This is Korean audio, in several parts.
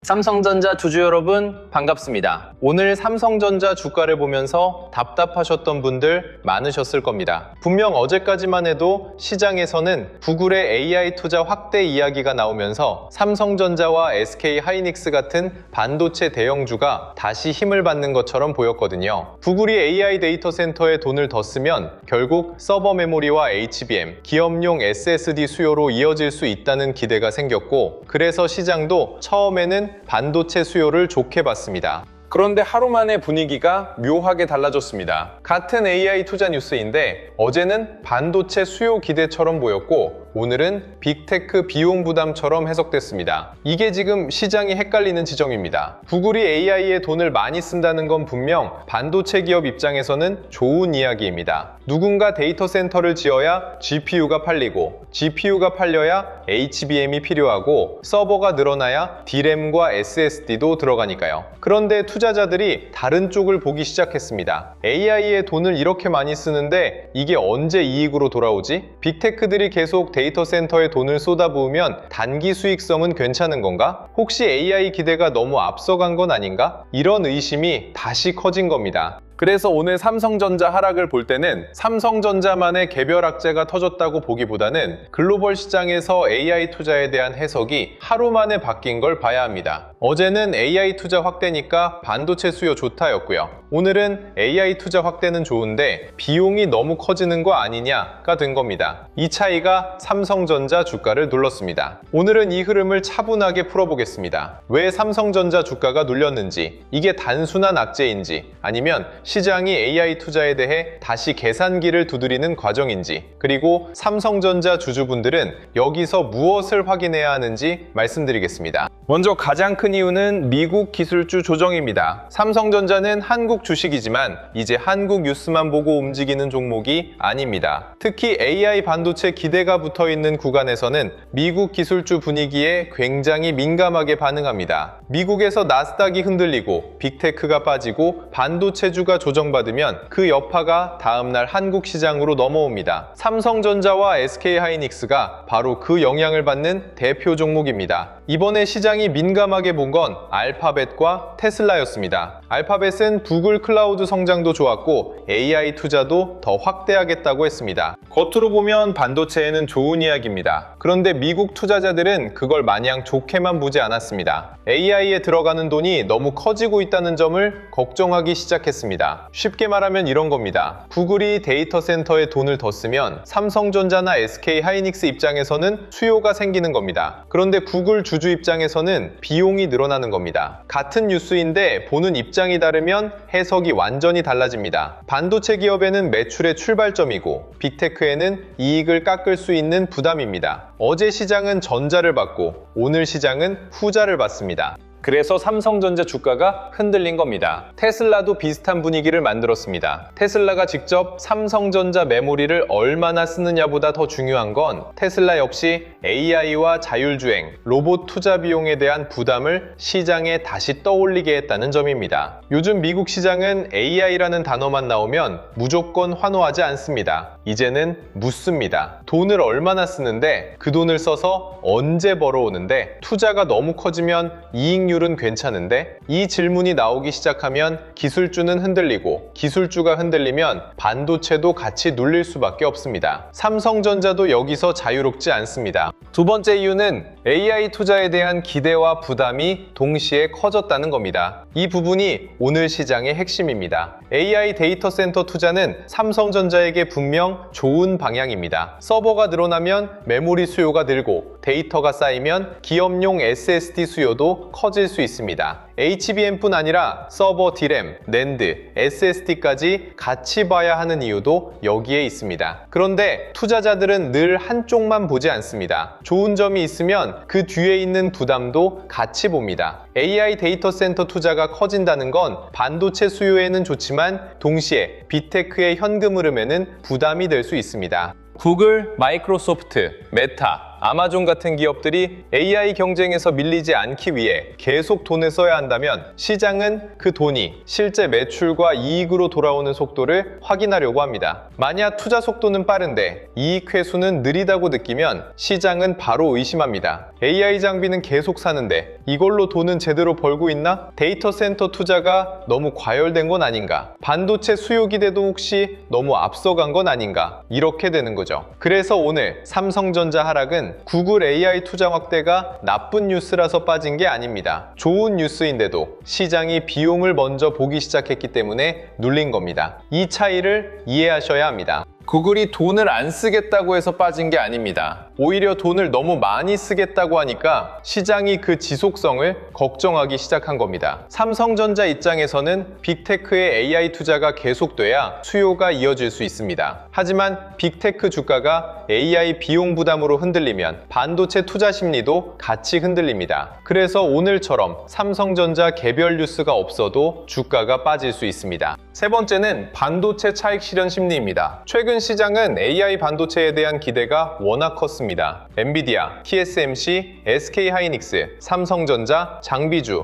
삼성전자 주주 여러분 반갑습니다. 오늘 삼성전자 주가를 보면서 답답하셨던 분들 많으셨을 겁니다. 분명 어제까지만 해도 시장에서는 구글의 AI 투자 확대 이야기가 나오면서 삼성전자와 SK하이닉스 같은 반도체 대형주가 다시 힘을 받는 것처럼 보였거든요. 구글이 AI 데이터 센터에 돈을 더 쓰면 결국 서버 메모리와 HBM, 기업용 SSD 수요로 이어질 수 있다는 기대가 생겼고, 그래서 시장도 처음에는 반도체 수요를 좋게 봤습니다. 그런데 하루 만에 분위기가 묘하게 달라졌습니다. 같은 AI 투자 뉴스인데 어제는 반도체 수요 기대처럼 보였고 오늘은 빅테크 비용 부담처럼 해석됐습니다. 이게 지금 시장이 헷갈리는 지점입니다. 구글이 AI에 돈을 많이 쓴다는 건 분명 반도체 기업 입장에서는 좋은 이야기입니다. 누군가 데이터 센터를 지어야 GPU가 팔리고, GPU가 팔려야 HBM이 필요하고, 서버가 늘어나야 D램과 SSD도 들어가니까요. 그런데 투자자들이 다른 쪽을 보기 시작했습니다. AI에 돈을 이렇게 많이 쓰는데 이게 언제 이익으로 돌아오지? 빅테크들이 계속 데이터 센터에 돈을 쏟아부으면 단기 수익성은 괜찮은 건가? 혹시 AI 기대가 너무 앞서간 건 아닌가? 이런 의심이 다시 커진 겁니다. 그래서 오늘 삼성전자 하락을 볼 때는 삼성전자만의 개별 악재가 터졌다고 보기보다는 글로벌 시장에서 AI 투자에 대한 해석이 하루 만에 바뀐 걸 봐야 합니다. 어제는 AI 투자 확대니까 반도체 수요 좋다였고요. 오늘은 AI 투자 확대는 좋은데 비용이 너무 커지는 거 아니냐가 된 겁니다. 이 차이가 삼성전자 주가를 눌렀습니다. 오늘은 이 흐름을 차분하게 풀어보겠습니다. 왜 삼성전자 주가가 눌렸는지, 이게 단순한 악재인지 아니면 시장이 AI 투자에 대해 다시 계산기를 두드리는 과정인지, 그리고 삼성전자 주주분들은 여기서 무엇을 확인해야 하는지 말씀드리겠습니다. 먼저 가장 큰 이유는 미국 기술주 조정입니다. 삼성전자는 한국 주식이지만 이제 한국 뉴스만 보고 움직이는 종목이 아닙니다. 특히 AI 반도체 기대가 붙어있는 구간에서는 미국 기술주 분위기에 굉장히 민감하게 반응합니다. 미국에서 나스닥이 흔들리고 빅테크가 빠지고 반도체주가 조정받으면 그 여파가 다음날 한국 시장으로 넘어옵니다. 삼성전자와 SK하이닉스가 바로 그 영향을 받는 대표 종목입니다. 이번에 시장이 민감하게 본 건 알파벳과 테슬라였습니다. 알파벳은 구글 클라우드 성장도 좋았고 AI 투자도 더 확대하겠다고 했습니다. 겉으로 보면 반도체에는 좋은 이야기입니다. 그런데 미국 투자자들은 그걸 마냥 좋게만 보지 않았습니다. AI에 들어가는 돈이 너무 커지고 있다는 점을 걱정하기 시작했습니다. 쉽게 말하면 이런 겁니다. 구글이 데이터 센터에 돈을 더 쓰면 삼성전자나 SK하이닉스 입장에서는 수요가 생기는 겁니다. 그런데 구글 주주 입장에서는 비용이 늘어나는 겁니다. 같은 뉴스인데 보는 입장이 다르면 해석이 완전히 달라집니다. 반도체 기업에는 매출의 출발점이고 빅테크에는 이익을 깎을 수 있는 부담입니다. 어제 시장은 전자를 받고 오늘 시장은 후자를 받습니다. 그래서 삼성전자 주가가 흔들린 겁니다. 테슬라도 비슷한 분위기를 만들었습니다. 테슬라가 직접 삼성전자 메모리를 얼마나 쓰느냐보다 더 중요한 건 테슬라 역시 AI와 자율주행, 로봇 투자 비용에 대한 부담을 시장에 다시 떠올리게 했다는 점입니다. 요즘 미국 시장은 AI라는 단어만 나오면 무조건 환호하지 않습니다. 이제는 묻습니다. 돈을 얼마나 쓰는데, 그 돈을 써서 언제 벌어오는데, 투자가 너무 커지면 이익률은 괜찮은데, 이 질문이 나오기 시작하면 기술주는 흔들리고 기술주가 흔들리면 반도체도 같이 눌릴 수밖에 없습니다. 삼성전자도 여기서 자유롭지 않습니다. 두 번째 이유는 AI 투자에 대한 기대와 부담이 동시에 커졌다는 겁니다. 이 부분이 오늘 시장의 핵심입니다. AI 데이터 센터 투자는 삼성전자에게 분명 좋은 방향입니다. 서버가 늘어나면 메모리 수요가 늘고 데이터가 쌓이면 기업용 SSD 수요도 커질 수 있습니다. HBM뿐 아니라 서버 D램, 낸드, SSD까지 같이 봐야 하는 이유도 여기에 있습니다. 그런데 투자자들은 늘 한쪽만 보지 않습니다. 좋은 점이 있으면 그 뒤에 있는 부담도 같이 봅니다. AI 데이터 센터 투자가 커진다는 건 반도체 수요에는 좋지만 동시에 빅테크의 현금 흐름에는 부담이 될 수 있습니다. 구글, 마이크로소프트, 메타, 아마존 같은 기업들이 AI 경쟁에서 밀리지 않기 위해 계속 돈을 써야 한다면 시장은 그 돈이 실제 매출과 이익으로 돌아오는 속도를 확인하려고 합니다. 만약 투자 속도는 빠른데 이익 회수는 느리다고 느끼면 시장은 바로 의심합니다. AI 장비는 계속 사는데 이걸로 돈은 제대로 벌고 있나? 데이터 센터 투자가 너무 과열된 건 아닌가? 반도체 수요 기대도 혹시 너무 앞서간 건 아닌가? 이렇게 되는 거죠. 그래서 오늘 삼성전자 하락은 구글 AI 투자 확대가 나쁜 뉴스라서 빠진 게 아닙니다. 좋은 뉴스인데도 시장이 비용을 먼저 보기 시작했기 때문에 눌린 겁니다. 이 차이를 이해하셔야 합니다. 구글이 돈을 안 쓰겠다고 해서 빠진 게 아닙니다. 오히려 돈을 너무 많이 쓰겠다고 하니까 시장이 그 지속성을 걱정하기 시작한 겁니다. 삼성전자 입장에서는 빅테크의 AI 투자가 계속돼야 수요가 이어질 수 있습니다. 하지만 빅테크 주가가 AI 비용 부담으로 흔들리면 반도체 투자 심리도 같이 흔들립니다. 그래서 오늘처럼 삼성전자 개별 뉴스가 없어도 주가가 빠질 수 있습니다. 세 번째는 반도체 차익 실현 심리입니다. 최근 시장은 AI 반도체에 대한 기대가 워낙 컸습니다. 엔비디아, TSMC, SK하이닉스, 삼성전자, 장비주,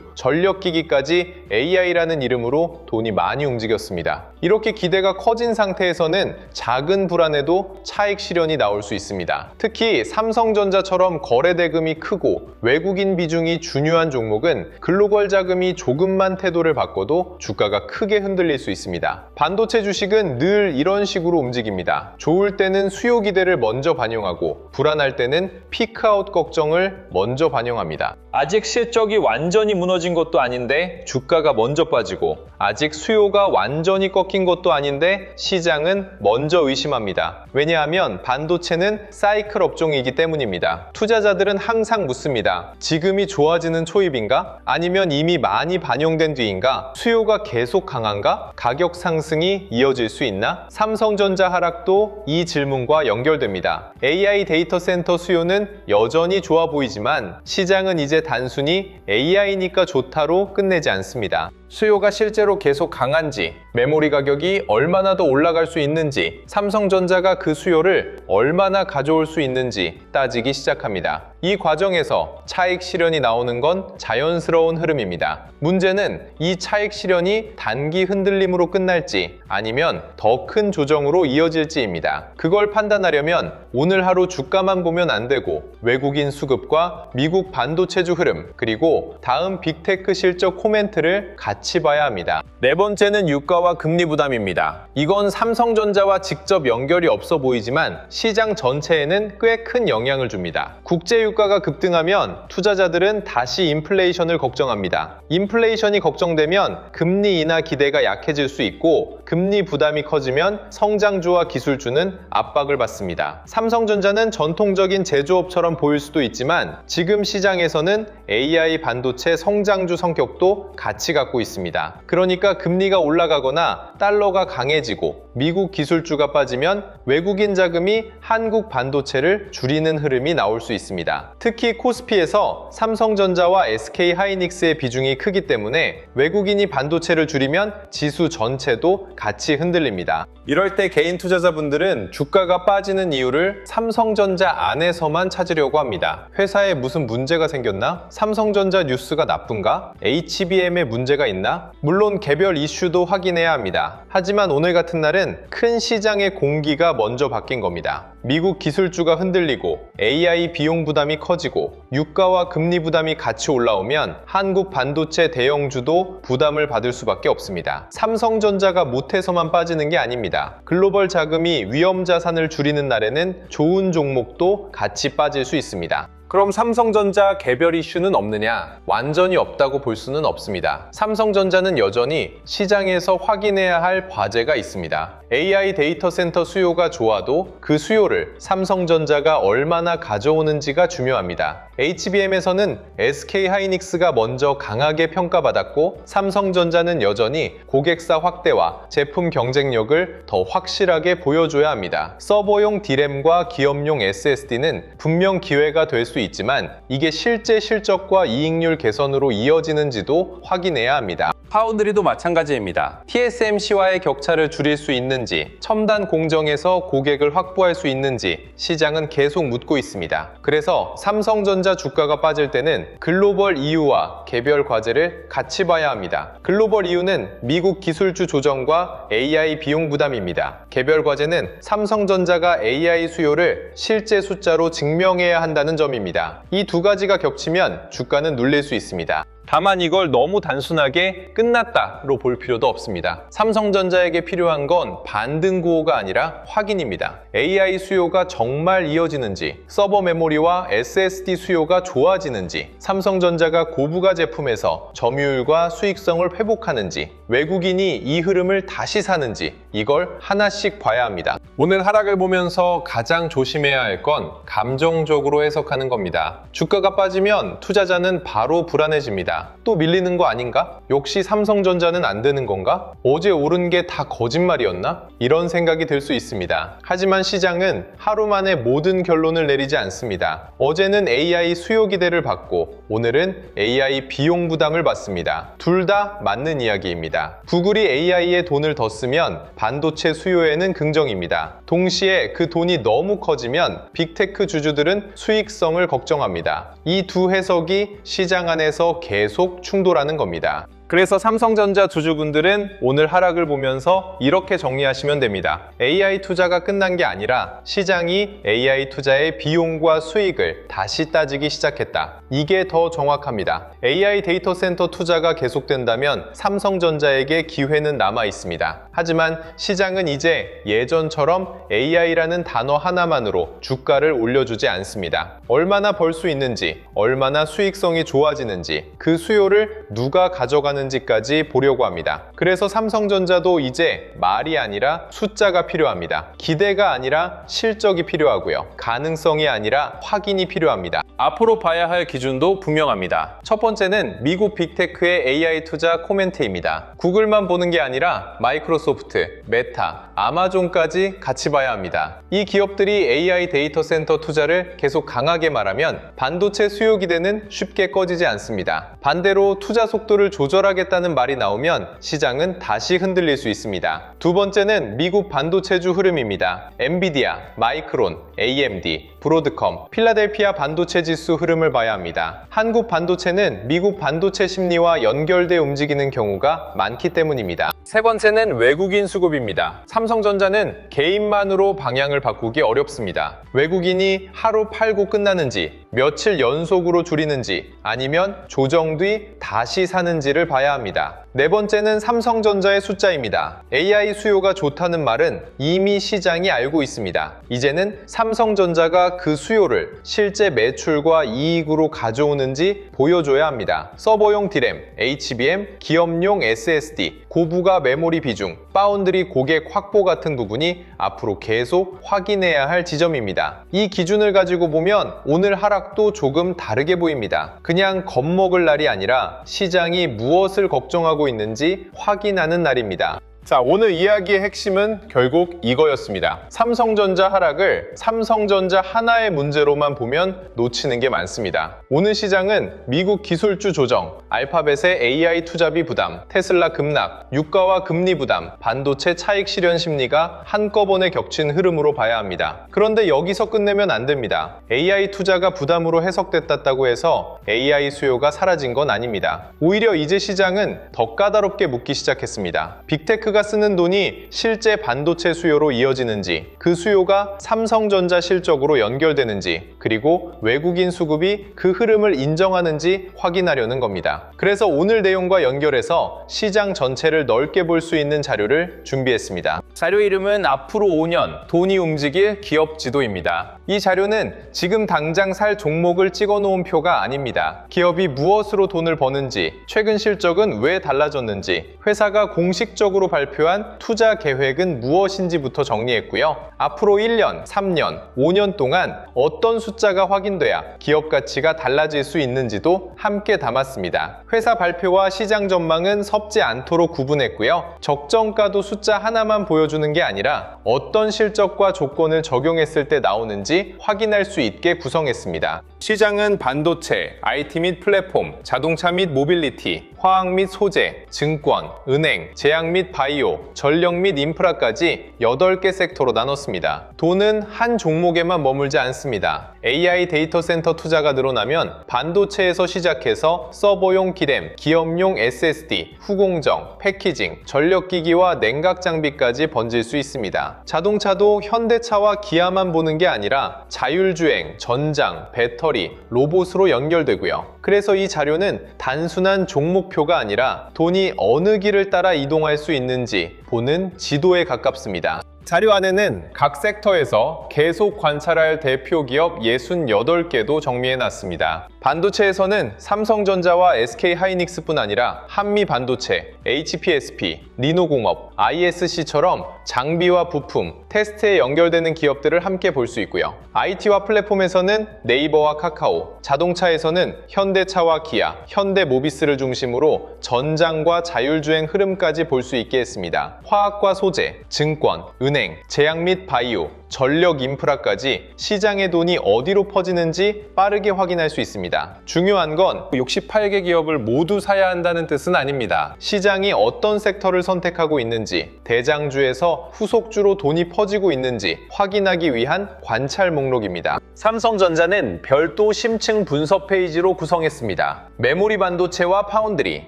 전력기기까지 AI라는 이름으로 돈이 많이 움직였습니다. 이렇게 기대가 커진 상태에서는 작은 불안에도 차익 실현이 나올 수 있습니다. 특히 삼성전자처럼 거래 대금이 크고 외국인 비중이 중요한 종목은 글로벌 자금이 조금만 태도를 바꿔도 주가가 크게 흔들릴 수 있습니다. 반도체 주식은 늘 이런 식으로 움직입니다. 좋을 때는 수요 기대를 먼저 반영하고 불안할 때는 피크아웃 걱정을 먼저 반영합니다. 아직 실적이 완전히 무너진 것도 아닌데 주가가 먼저 빠지고 아직 수요가 완전히 꺾인 것도 아닌데 시장은 먼저 의심합니다. 왜냐하면 반도체는 사이클 업종이기 때문입니다. 투자자들은 항상 묻습니다. 지금이 좋아지는 초입인가? 아니면 이미 많이 반영된 뒤인가? 수요가 계속 강한가? 가격 상승이 이어질 수 있나? 삼성전자 하락도 이 질문과 연결됩니다. AI 데이터 센터 수요는 여전히 좋아 보이지만 시장은 이제 단순히 AI니까 좋다로 끝내지 않습니다. 수요가 실제로 계속 강한지, 메모리 가격이 얼마나 더 올라갈 수 있는지, 삼성전자가 그 수요를 얼마나 가져올 수 있는지 따지기 시작합니다. 이 과정에서 차익 실현이 나오는 건 자연스러운 흐름입니다. 문제는 이 차익 실현이 단기 흔들림으로 끝날지 아니면 더 큰 조정으로 이어질지입니다. 그걸 판단하려면 오늘 하루 주가만 보면 안 되고 외국인 수급과 미국 반도체주 흐름 그리고 다음 빅테크 실적 코멘트를 같이 봐야 합니다. 네 번째는 유가와 금리 부담입니다. 이건 삼성전자와 직접 연결이 없어 보이지만 시장 전체에는 꽤 큰 영향을 줍니다. 국제 유가가 급등하면 투자자들은 다시 인플레이션을 걱정합니다. 인플레이션이 걱정되면 금리 인하 기대가 약해질 수 있고 금리 부담이 커지면 성장주와 기술주는 압박을 받습니다. 삼성전자는 전통적인 제조업처럼 보일 수도 있지만 지금 시장에서는 AI 반도체 성장주 성격도 같이 갖고 있습니다. 그러니까 금리가 올라가거나 달러가 강해지고 미국 기술주가 빠지면 외국인 자금이 한국 반도체를 줄이는 흐름이 나올 수 있습니다. 특히 코스피에서 삼성전자와 SK하이닉스의 비중이 크기 때문에 외국인이 반도체를 줄이면 지수 전체도 같이 흔들립니다. 이럴 때 개인 투자자분들은 주가가 빠지는 이유를 삼성전자 안에서만 찾으려고 합니다. 회사에 무슨 문제가 생겼나? 삼성전자 뉴스가 나쁜가? HBM에 문제가 있나? 물론 개별 이슈도 확인해야 합니다. 하지만 오늘 같은 날은 큰 시장의 공기가 먼저 바뀐 겁니다. 미국 기술주가 흔들리고 AI 비용 부담이 커지고 유가와 금리 부담이 같이 올라오면 한국 반도체 대형주도 부담을 받을 수밖에 없습니다. 삼성전자가 못해서만 빠지는 게 아닙니다. 글로벌 자금이 위험 자산을 줄이는 날에는 좋은 종목도 같이 빠질 수 있습니다. 그럼 삼성전자 개별 이슈는 없느냐? 완전히 없다고 볼 수는 없습니다. 삼성전자는 여전히 시장에서 확인해야 할 과제가 있습니다. AI 데이터 센터 수요가 좋아도 그 수요를 삼성전자가 얼마나 가져오는지가 중요합니다. HBM에서는 SK하이닉스가 먼저 강하게 평가받았고 삼성전자는 여전히 고객사 확대와 제품 경쟁력을 더 확실하게 보여줘야 합니다. 서버용 D램과 기업용 SSD는 분명 기회가 될 수 있지만 이게 실제 실적과 이익률 개선으로 이어지는지도 확인해야 합니다. 파운드리도 마찬가지입니다. TSMC와의 격차를 줄일 수 있는지, 첨단 공정에서 고객을 확보할 수 있는지 시장은 계속 묻고 있습니다. 그래서 삼성전자 주가가 빠질 때는 글로벌 이유와 개별 과제를 같이 봐야 합니다. 글로벌 이유는 미국 기술주 조정과 AI 비용 부담입니다. 개별 과제는 삼성전자가 AI 수요를 실제 숫자로 증명해야 한다는 점입니다. 이 두 가지가 겹치면 주가는 눌릴 수 있습니다. 다만 이걸 너무 단순하게 끝났다로 볼 필요도 없습니다. 삼성전자에게 필요한 건 반등구호가 아니라 확인입니다. AI 수요가 정말 이어지는지, 서버 메모리와 SSD 수요가 좋아지는지, 삼성전자가 고부가 제품에서 점유율과 수익성을 회복하는지, 외국인이 이 흐름을 다시 사는지 이걸 하나씩 봐야 합니다. 오늘 하락을 보면서 가장 조심해야 할 건 감정적으로 해석하는 겁니다. 주가가 빠지면 투자자는 바로 불안해집니다. 또 밀리는 거 아닌가? 역시 삼성전자는 안 되는 건가? 어제 오른 게 다 거짓말이었나? 이런 생각이 들 수 있습니다. 하지만 시장은 하루 만에 모든 결론을 내리지 않습니다. 어제는 AI 수요 기대를 받고 오늘은 AI 비용 부담을 받습니다. 둘 다 맞는 이야기입니다. 구글이 AI에 돈을 더 쓰면 반도체 수요에는 긍정입니다. 동시에 그 돈이 너무 커지면 빅테크 주주들은 수익성을 걱정합니다. 이 두 해석이 시장 안에서 계속 충돌하는 겁니다. 그래서 삼성전자 주주분들은 오늘 하락을 보면서 이렇게 정리하시면 됩니다. AI 투자가 끝난 게 아니라 시장이 AI 투자의 비용과 수익을 다시 따지기 시작했다. 이게 더 정확합니다. AI 데이터 센터 투자가 계속된다면 삼성전자에게 기회는 남아 있습니다. 하지만 시장은 이제 예전처럼 AI라는 단어 하나만으로 주가를 올려주지 않습니다. 얼마나 벌 수 있는지, 얼마나 수익성이 좋아지는지, 그 수요를 누가 가져가는지까지 보려고 합니다. 그래서 삼성전자도 이제 말이 아니라 숫자가 필요합니다. 기대가 아니라 실적이 필요하고요. 가능성이 아니라 확인이 필요합니다. 앞으로 봐야 할 기준도 분명합니다. 첫 번째는 미국 빅테크의 AI 투자 코멘트입니다. 구글만 보는 게 아니라 마이크로소프트, 메타, 아마존까지 같이 봐야 합니다. 이 기업들이 AI 데이터 센터 투자를 계속 강하게 말하면 반도체 수요 기대는 쉽게 꺼지지 않습니다. 반대로 투자 속도를 조절하겠다는 말이 나오면 시장은 다시 흔들릴 수 있습니다. 두 번째는 미국 반도체주 흐름입니다. 엔비디아, 마이크론, AMD, 브로드컴, 필라델피아 반도체 지수 흐름을 봐야 합니다. 한국 반도체는 미국 반도체 심리와 연결돼 움직이는 경우가 많기 때문입니다. 세 번째는 외국인 수급입니다. 삼성전자는 개인만으로 방향을 바꾸기 어렵습니다. 외국인이 하루 팔고 끝나는지, 며칠 연속으로 줄이는지, 아니면 조정 뒤 다시 사는지를 봐야 합니다. 네 번째는 삼성전자의 숫자입니다. AI 수요가 좋다는 말은 이미 시장이 알고 있습니다. 이제는 삼성전자가 그 수요를 실제 매출과 이익으로 가져오는지 보여줘야 합니다. 서버용 D램, HBM, 기업용 SSD, 고부가 메모리 비중, 파운드리 고객 확보 같은 부분이 앞으로 계속 확인해야 할 지점입니다. 이 기준을 가지고 보면 오늘 하락도 조금 다르게 보입니다. 그냥 겁먹을 날이 아니라 시장이 무엇을 걱정하고 있는지 확인하는 날입니다. 자, 오늘 이야기의 핵심은 결국 이거였습니다. 삼성전자 하락을 삼성전자 하나의 문제로만 보면 놓치는 게 많습니다. 오늘 시장은 미국 기술주 조정, 알파벳의 AI 투자비 부담, 테슬라 급락, 유가와 금리 부담, 반도체 차익 실현 심리가 한꺼번에 겹친 흐름으로 봐야 합니다. 그런데 여기서 끝내면 안 됩니다. AI 투자가 부담으로 해석됐다고 해서 AI 수요가 사라진 건 아닙니다. 오히려 이제 시장은 더 까다롭게 묻기 시작했습니다. 빅테크가 쓰는 돈이 실제 반도체 수요로 이어지는지, 그 수요가 삼성전자 실적으로 연결되는지, 그리고 외국인 수급이 그 흐름을 인정하는지 확인하려는 겁니다. 그래서 오늘 내용과 연결해서 시장 전체를 넓게 볼 수 있는 자료를 준비했습니다. 자료 이름은 앞으로 5년 돈이 움직일 기업 지도입니다. 이 자료는 지금 당장 살 종목을 찍어 놓은 표가 아닙니다. 기업이 무엇으로 돈을 버는지, 최근 실적은 왜 달라졌는지, 회사가 공식적으로 발표한 발표한 투자 계획은 무엇인지부터 정리했고요. 앞으로 1년, 3년, 5년 동안 어떤 숫자가 확인돼야 기업 가치가 달라질 수 있는지도 함께 담았습니다. 회사 발표와 시장 전망은 섭지 않도록 구분했고요. 적정가도 숫자 하나만 보여주는 게 아니라 어떤 실적과 조건을 적용했을 때 나오는지 확인할 수 있게 구성했습니다. 시장은 반도체, IT 및 플랫폼, 자동차 및 모빌리티, 화학 및 소재, 증권, 은행, 제약 및 바이오, 전력 및 인프라까지 8개 섹터로 나눴습니다. 돈은 한 종목에만 머물지 않습니다. AI 데이터 센터 투자가 늘어나면 반도체에서 시작해서 서버용 기램, 기업용 SSD, 후공정, 패키징, 전력기기와 냉각 장비까지 번질 수 있습니다. 자동차도 현대차와 기아만 보는 게 아니라 자율주행, 전장, 배터리, 로봇으로 연결되고요. 그래서 이 자료는 단순한 종목표가 아니라 돈이 어느 길을 따라 이동할 수 있는지 보는 지도에 가깝습니다. 자료 안에는 각 섹터에서 계속 관찰할 대표 기업 68개도 정리해놨습니다. 반도체에서는 삼성전자와 SK하이닉스뿐 아니라 한미반도체, HPSP, 리노공업, ISC처럼 장비와 부품, 테스트에 연결되는 기업들을 함께 볼 수 있고요. IT와 플랫폼에서는 네이버와 카카오, 자동차에서는 현대차와 기아, 현대모비스를 중심으로 전장과 자율주행 흐름까지 볼 수 있게 했습니다. 화학과 소재, 증권, 은행, 제약 및 바이오, 전력 인프라까지 시장의 돈이 어디로 퍼지는지 빠르게 확인할 수 있습니다. 중요한 건 68개 기업을 모두 사야 한다는 뜻은 아닙니다. 시장이 어떤 섹터를 선택하고 있는지, 대장주에서 후속주로 돈이 퍼지고 있는지 확인하기 위한 관찰 목록입니다. 삼성전자는 별도 심층 분석 페이지로 구성했습니다. 메모리 반도체와 파운드리,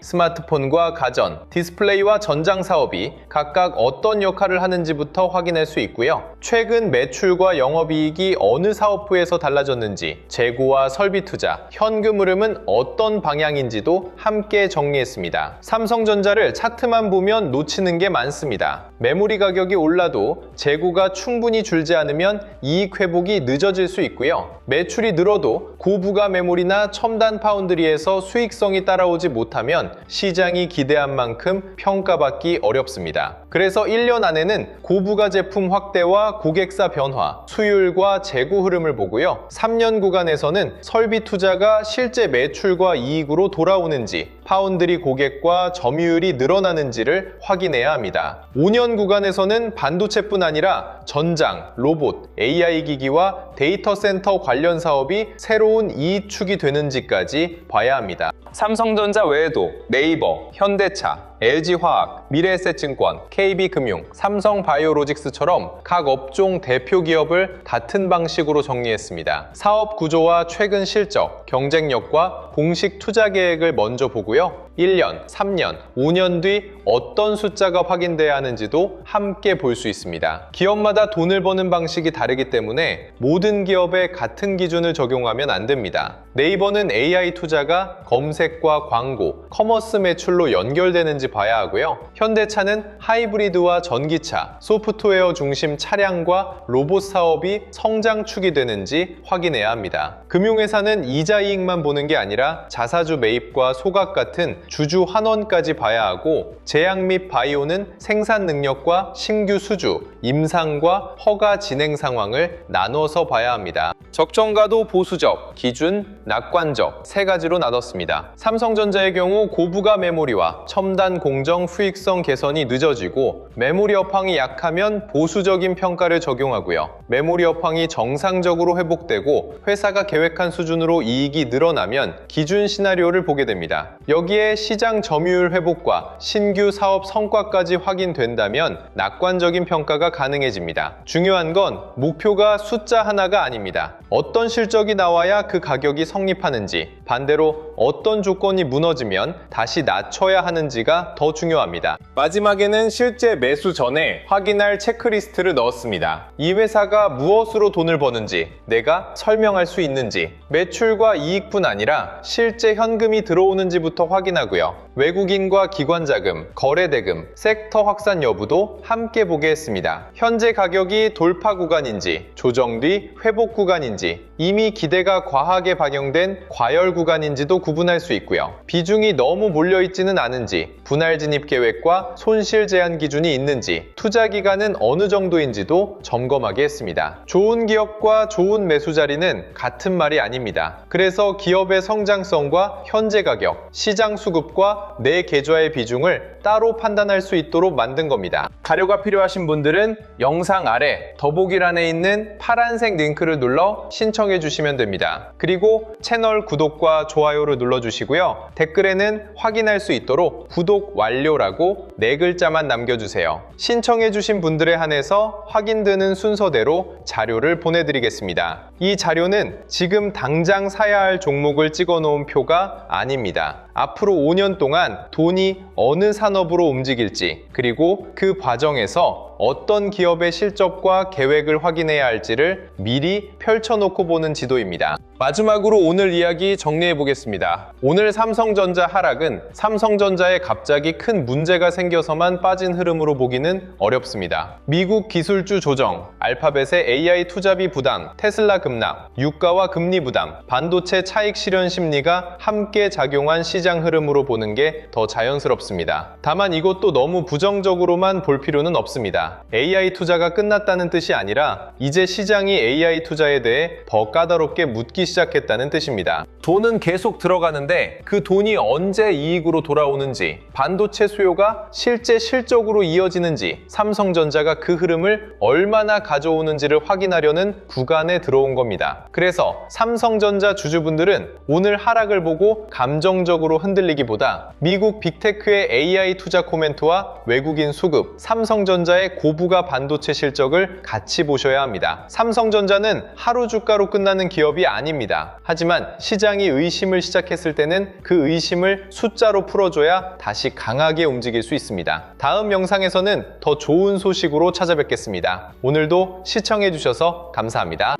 스마트폰과 가전, 디스플레이와 전장 사업이 각각 어떤 역할을 하는지부터 확인할 수 있고요. 최근 매출과 영업이익이 어느 사업부에서 달라졌는지, 재고와 설비 투자, 현금 흐름은 어떤 방향인지도 함께 정리했습니다. 삼성전자를 차트만 보면 놓치는 게 많습니다. 메모리 가격이 올라도 재고가 충분히 줄지 않으면 이익 회복이 늦어질 수 있고요. 매출이 늘어도 고부가 메모리나 첨단 파운드리에서 수익성이 따라오지 못하면 시장이 기대한 만큼 평가받기 어렵습니다. 그래서 1년 안에는 고부가 제품 확대와 고객사 변화, 수율과 재고 흐름을 보고요. 3년 구간에서는 설비 투자가 실제 매출과 이익으로 돌아오는지, 파운드리 고객과 점유율이 늘어나는지를 확인해야 합니다. 5년 구간에서는 반도체뿐 아니라 전장, 로봇, AI 기기와 데이터 센터 관련 사업이 새로운 이익축이 되는지까지 봐야 합니다. 삼성전자 외에도 네이버, 현대차, LG화학, 미래에셋증권, KB금융, 삼성바이오로직스처럼 각 업종 대표 기업을 같은 방식으로 정리했습니다. 사업 구조와 최근 실적, 경쟁력과 공식 투자 계획을 먼저 보고요. 1년, 3년, 5년 뒤 어떤 숫자가 확인돼야 하는지도 함께 볼 수 있습니다. 기업마다 돈을 버는 방식이 다르기 때문에 모든 기업에 같은 기준을 적용하면 안 됩니다. 네이버는 AI 투자가 검색과 광고, 커머스 매출로 연결되는지 봐야 하고요. 현대차는 하이브리드와 전기차, 소프트웨어 중심 차량과 로봇 사업이 성장축이 되는지 확인해야 합니다. 금융회사는 이자 이익만 보는 게 아니라 자사주 매입과 소각 같은 주주 환원까지 봐야 하고, 제약 및 바이오는 생산 능력과 신규 수주, 임상과 허가 진행 상황을 나눠서 봐야 합니다. 적정가도 보수적, 기준, 낙관적 세 가지로 나눴습니다. 삼성전자의 경우 고부가 메모리와 첨단 공정 수익성 개선이 늦어지고, 메모리 업황이 약하면 보수적인 평가를 적용하고요. 메모리 업황이 정상적으로 회복되고 회사가 계획한 수준으로 이익이 늘어나면 기준 시나리오를 보게 됩니다. 여기에 시장 점유율 회복과 신규 사업 성과까지 확인된다면 낙관적인 평가가 가능해집니다. 중요한 건 목표가 숫자 하나가 아닙니다. 어떤 실적이 나와야 그 가격이 성립하는지, 반대로 어떤 조건이 무너지면 다시 낮춰야 하는지가 더 중요합니다. 마지막에는 실제 매수 전에 확인할 체크리스트를 넣었습니다. 이 회사가 무엇으로 돈을 버는지 내가 설명할 수 있는지, 매출과 이익뿐 아니라 실제 현금이 들어오는지부터 확인하고요. 외국인과 기관 자금, 거래 대금, 섹터 확산 여부도 함께 보게 했습니다. 현재 가격이 돌파 구간인지, 조정 뒤 회복 구간인지, 이미 기대가 과하게 반영된 과열 구간인지도 구분할 수 있고요. 비중이 너무 몰려있지는 않은지, 분할 진입 계획과 손실 제한 기준이 있는지, 투자 기간은 어느 정도인지도 점검하게 했습니다. 좋은 기업과 좋은 매수 자리는 같은 말이 아닙니다. 그래서 기업의 성장성과 현재 가격, 시장 수급과 내 계좌의 비중을 따로 판단할 수 있도록 만든 겁니다. 자료가 필요하신 분들은 영상 아래 더보기란에 있는 파란색 링크를 눌러 신청해 주시면 됩니다. 그리고 채널 구독과 좋아요를 눌러주시고요. 댓글에는 확인할 수 있도록 구독 완료라고 4글자만 남겨주세요. 신청해 주신 분들에 한해서 확인되는 순서대로 자료를 보내드리겠습니다. 이 자료는 지금 당장 사야 할 종목을 찍어 놓은 표가 아닙니다. 앞으로 5년 동안 돈이 어느 산업으로 움직일지, 그리고 그 과정에서 어떤 기업의 실적과 계획을 확인해야 할지를 미리 펼쳐놓고 보는 지도입니다. 마지막으로 오늘 이야기 정리해 보겠습니다. 오늘 삼성전자 하락은 삼성전자에 갑자기 큰 문제가 생겨서만 빠진 흐름으로 보기는 어렵습니다. 미국 기술주 조정, 알파벳의 AI 투자비 부담, 테슬라 급락, 유가와 금리 부담, 반도체 차익 실현 심리가 함께 작용한 시장 흐름으로 보는 게 더 자연스럽습니다. 다만 이것도 너무 부정적으로만 볼 필요는 없습니다. AI 투자가 끝났다는 뜻이 아니라 이제 시장이 AI 투자에 대해 더 까다롭게 묻기 시작했다는 뜻입니다. 돈은 계속 들어가는데 그 돈이 언제 이익으로 돌아오는지, 반도체 수요가 실제 실적으로 이어지는지, 삼성전자가 그 흐름을 얼마나 가져오는지를 확인하려는 구간에 들어온 겁니다. 그래서 삼성전자 주주분들은 오늘 하락을 보고 감정적으로 흔들리기보다 미국 빅테크의 AI 투자 코멘트와 외국인 수급, 삼성전자의 고부가 반도체 실적을 같이 보셔야 합니다. 삼성전자는 하루 주가로 끝나는 기업이 아닙니다. 하지만 시장이 의심을 시작했을 때는 그 의심을 숫자로 풀어줘야 다시 강하게 움직일 수 있습니다. 다음 영상에서는 더 좋은 소식으로 찾아뵙겠습니다. 오늘도 시청해주셔서 감사합니다.